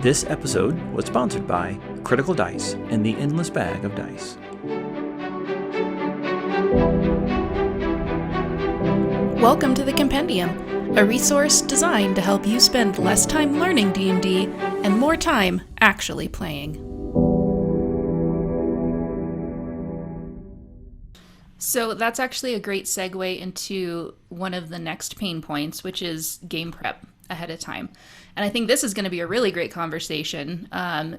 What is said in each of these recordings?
This episode was sponsored by Critical Dice and the Endless Bag of Dice. Welcome to the CompenDM, a resource designed to help you spend less time learning D&D and more time actually playing. So that's actually a great segue into one of the next pain points, which is game prep ahead of time. And I think this is going to be a really great conversation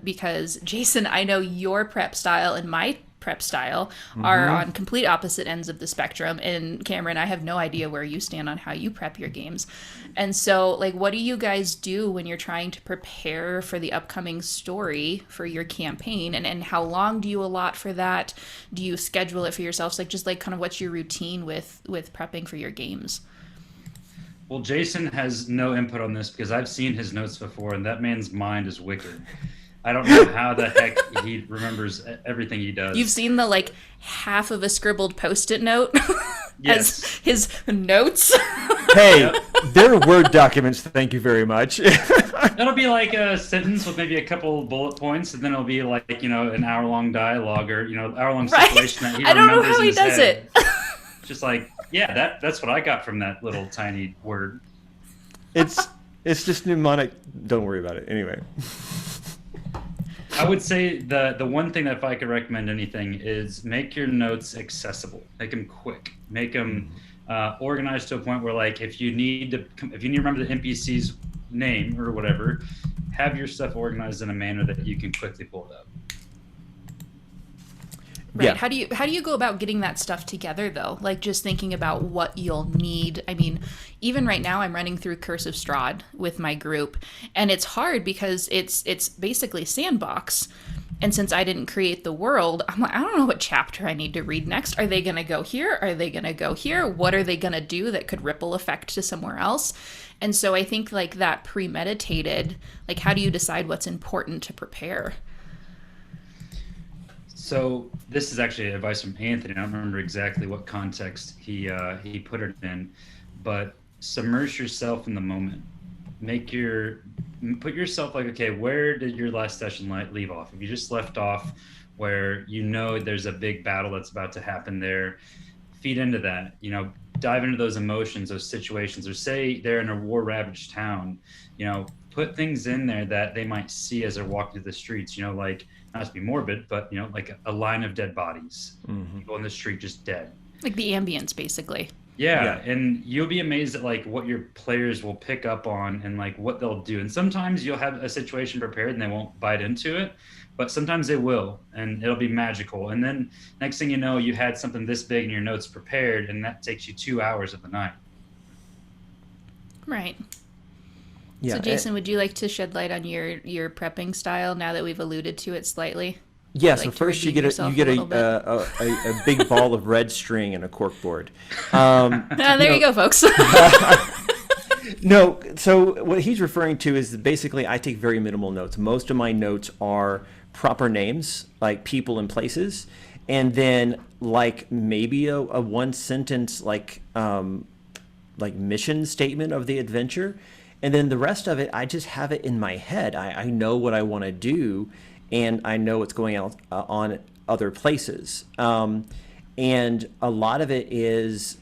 because, Jason, I know your prep style and my prep style are on complete opposite ends of the spectrum. And Cameron, I have no idea where you stand on how you prep your games. And so, what do you guys do when you're trying to prepare for the upcoming story for your campaign? And how long do you allot for that? Do you schedule it for yourselves? Kind of what's your routine with prepping for your games? Well, Jason has no input on this because I've seen his notes before, and that man's mind is wicked. I don't know how the heck he remembers everything he does. You've seen the half of a scribbled Post-it note Yes. as his notes? Hey, they're Word documents, thank you very much. It'll be like a sentence with maybe a couple bullet points, and then it'll be an hour-long dialogue or hour-long situation that he remembers. I don't know how in he his does head. it. Just that's what I got from that little tiny word. It's just mnemonic. Don't worry about it. Anyway. I would say the one thing that if I could recommend anything is make your notes accessible. Make them quick. Make them organized to a point where if you need to remember the NPC's name or whatever, have your stuff organized in a manner that you can quickly pull it up. Right. Yeah. How do you go about getting that stuff together though? Just thinking about what you'll need. I mean, even right now I'm running through Curse of Strahd with my group, and it's hard because it's basically sandbox. And since I didn't create the world, I'm I don't know what chapter I need to read next. Are they going to go here? Are they going to go here? What are they going to do that could ripple effect to somewhere else? And so I think that premeditated, how do you decide what's important to prepare? So this is actually advice from Anthony. I don't remember exactly what context he put it in, but submerge yourself in the moment. Put yourself okay, where did your last session leave off? If you just left off where there's a big battle that's about to happen there, feed into that. Dive into those emotions, those situations, or say they're in a war-ravaged town. Put things in there that they might see as they're walking through the streets. Not to be morbid, but a line of dead bodies, people in the street just dead. The ambience, basically. Yeah, and you'll be amazed at what your players will pick up on and what they'll do. And sometimes you'll have a situation prepared and they won't bite into it, but sometimes they will, and it'll be magical. And then next thing you know, you had something this big in your notes prepared, and that takes you 2 hours of the night. Right. Yeah, so Jason, would you like to shed light on your prepping style now that we've alluded to it slightly? Yeah, so first you get a big ball of red string and a cork board. There you go, folks. No, so what he's referring to is basically I take very minimal notes. Most of my notes are proper names, like people and places, and then maybe a one sentence mission statement of the adventure. And then the rest of it, I just have it in my head. I know what I want to do, and I know what's going on other places. And a lot of it is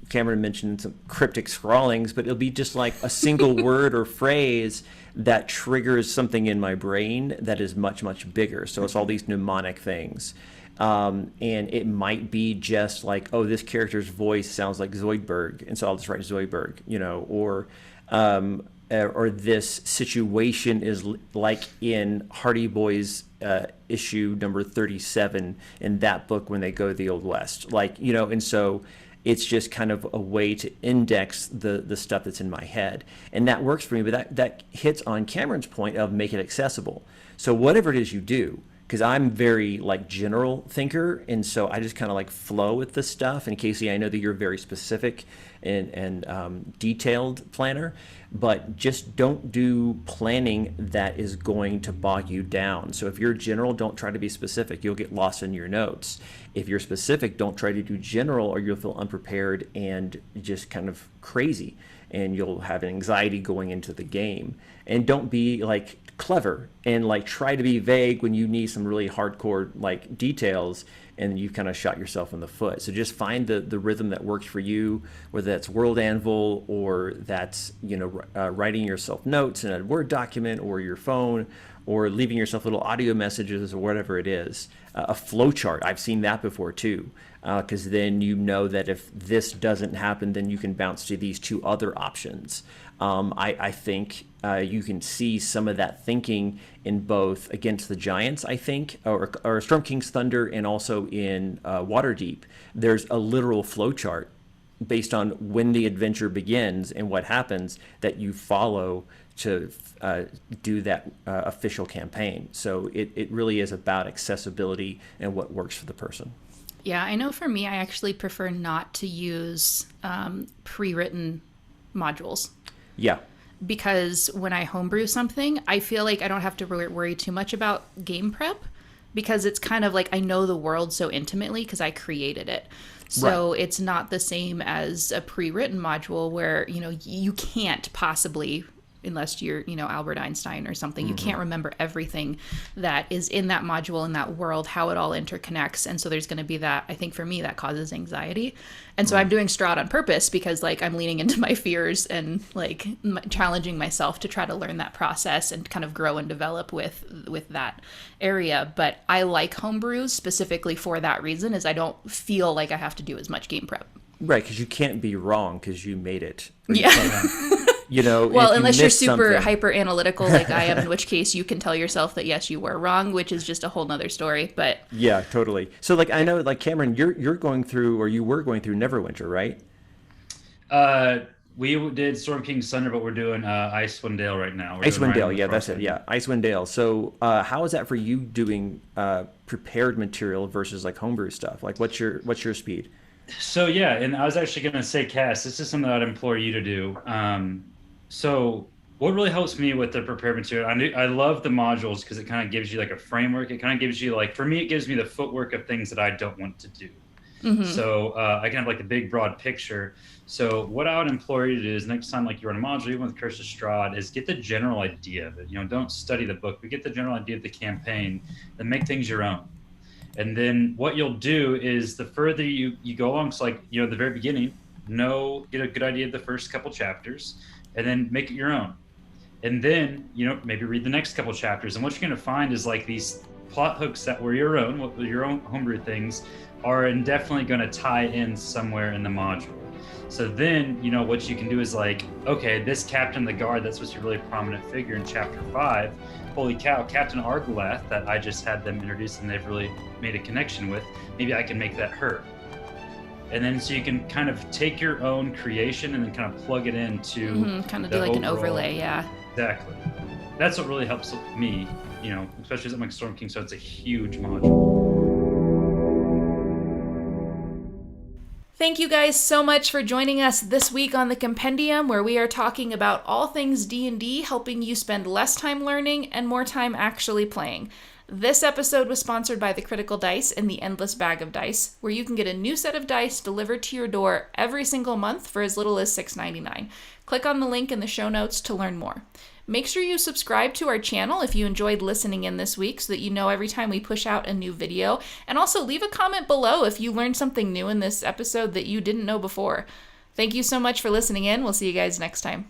Cameron mentioned some cryptic scrawlings, but it'll be just a single word or phrase that triggers something in my brain that is much, much bigger. So it's all these mnemonic things. And it might be just this character's voice sounds like Zoidberg, and so I'll just write Zoidberg, or this situation is in Hardy Boys issue number 37 in that book when they go to the Old West, and so it's just kind of a way to index the stuff that's in my head, and that works for me. But that hits on Cameron's point of make it accessible. So whatever it is you do, because I'm very general thinker, and so I just kind of flow with this stuff. And Casey, I know that you're very specific and detailed planner, but just don't do planning that is going to bog you down. So if you're general, don't try to be specific. You'll get lost in your notes. If you're specific, don't try to do general, or you'll feel unprepared and just kind of crazy. and you'll have anxiety going into the game. And don't be like clever and like try to be vague when you need some really hardcore like details, and you kind of shot yourself in the foot. So just find the rhythm that works for you, whether that's World Anvil or that's, writing yourself notes in a Word document or your phone, or leaving yourself little audio messages or whatever it is. A flow chart, I've seen that before too, because then you know that if this doesn't happen, then you can bounce to these two other options. I think you can see some of that thinking in both Against the Giants, I think, or Storm King's Thunder, and also in Waterdeep. There's a literal flow chart based on when the adventure begins and what happens that you follow to do that official campaign. So it really is about accessibility and what works for the person. Yeah, I know for me, I actually prefer not to use pre-written modules. Yeah. Because when I homebrew something, I feel like I don't have to worry too much about game prep, because it's kind of like I know the world so intimately because I created it. So right. It's not the same as a pre-written module where, you can't possibly, unless you're, Albert Einstein or something, you can't remember everything that is in that module, in that world, how it all interconnects. And so there's going to be that, I think for me, that causes anxiety. And so I'm doing Strahd on purpose because like I'm leaning into my fears and like challenging myself to try to learn that process and kind of grow and develop with that area. But I like homebrews specifically for that reason, is I don't feel like I have to do as much game prep. Right, because you can't be wrong because you made it. Yeah. Well, unless you're super hyper analytical like I am, in which case you can tell yourself that yes, you were wrong, which is just a whole nother story. But yeah, totally. So like I know, like Cameron, you were going through Neverwinter, right? We did Storm King's Thunder, but we're doing Icewind Dale right now. Icewind Dale, yeah, that's it. Yeah, Icewind Dale. So how is that for you doing prepared material versus like homebrew stuff? Like what's your speed? So yeah, and I was actually going to say, Cass, this is something I'd implore you to do. So what really helps me with the prepared material, I love the modules because it kind of gives you like a framework. It kind of gives you like, for me, it gives me the footwork of things that I don't want to do. Mm-hmm. So I can have like the big broad picture. So what I would implore you to do is next time, like you run a module, even with Curse of Strahd, is get the general idea of it. Don't study the book, but get the general idea of the campaign and make things your own. And then what you'll do is the further you go along, so like, at the very beginning, get a good idea of the first couple chapters and then make it your own. And then, maybe read the next couple chapters. And what you're going to find is like these plot hooks that were your own homebrew things are definitely going to tie in somewhere in the module. So then, what you can do is like, okay, this Captain of the Guard, that's supposed to be a really prominent figure in chapter 5. Holy cow, Captain Argolath that I just had them introduce and they've really made a connection with, maybe I can make that her. And then so you can kind of take your own creation and then kind of plug it into kind of do like an overlay, yeah. Exactly. That's what really helps me, especially something like Storm King, so it's a huge module. Thank you guys so much for joining us this week on the CompenDM, where we are talking about all things D&D, helping you spend less time learning and more time actually playing. This episode was sponsored by the Critical Dice and the Endless Bag of Dice, where you can get a new set of dice delivered to your door every single month for as little as $6.99. Click on the link in the show notes to learn more. Make sure you subscribe to our channel if you enjoyed listening in this week so that you know every time we push out a new video. And also leave a comment below if you learned something new in this episode that you didn't know before. Thank you so much for listening in. We'll see you guys next time.